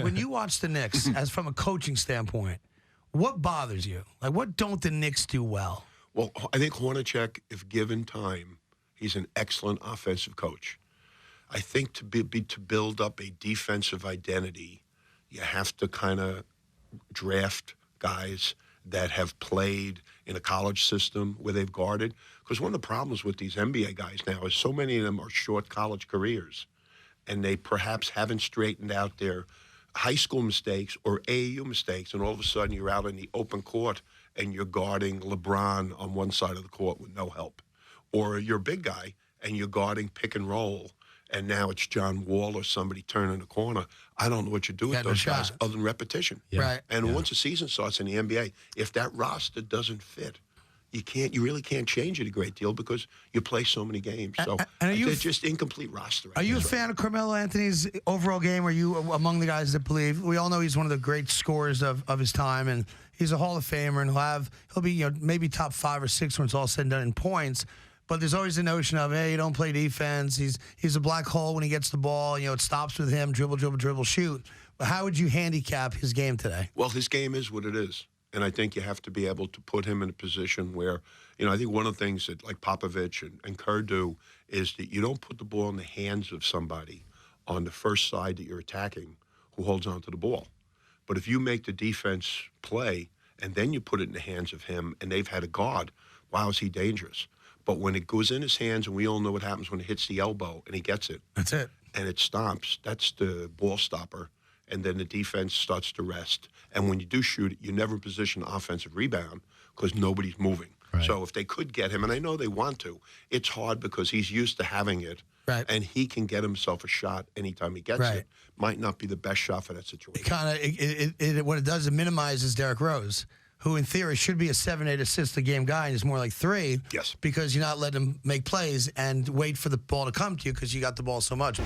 when you watch the Knicks, as from a coaching standpoint, what bothers you? Like, what don't the Knicks do well? Well, I think Hornacek, if given time, he's an excellent offensive coach. I think to build up a defensive identity, you have to kind of draft guys that have played in a college system where they've guarded. Because one of the problems with these NBA guys now is so many of them are short college careers, and they perhaps haven't straightened out their high school mistakes or AAU mistakes, and all of a sudden you're out in the open court and you're guarding LeBron on one side of the court with no help. Or you're a big guy and you're guarding pick and roll, and now it's John Wall or somebody turning the corner. I don't know what you do with those guys other than repetition. Yeah. Right. And once the season starts in the NBA, if that roster doesn't fit, you really can't change it a great deal because you play so many games. So it's just incomplete roster. Are you a fan of Carmelo Anthony's overall game? Are you among the guys that believe? We all know he's one of the great scorers of his time, and he's a Hall of Famer, and he'll be maybe top 5 or 6 when it's all said and done in points. But there's always the notion of, hey, you don't play defense. He's a black hole when he gets the ball. It stops with him, dribble, shoot. But how would you handicap his game today? Well, his game is what it is. And I think you have to be able to put him in a position where, I think one of the things that like Popovich and Kerr do is that you don't put the ball in the hands of somebody on the first side that you're attacking who holds on to the ball. But if you make the defense play and then you put it in the hands of him and they've had a guard, wow, is he dangerous. But when it goes in his hands, and we all know what happens when it hits the elbow and he gets it. That's it. And it stomps, that's the ball stopper. And then the defense starts to rest. And when you do shoot it, you never position offensive rebound because nobody's moving. Right. So if they could get him, and I know they want to, it's hard because he's used to having it. Right. And he can get himself a shot anytime he gets it. Might not be the best shot for that situation. What it does, it minimizes Derrick Rose, who in theory should be a 7-8 assist a game guy, and is more like 3. Yes. Because you're not letting him make plays and wait for the ball to come to you because you got the ball so much.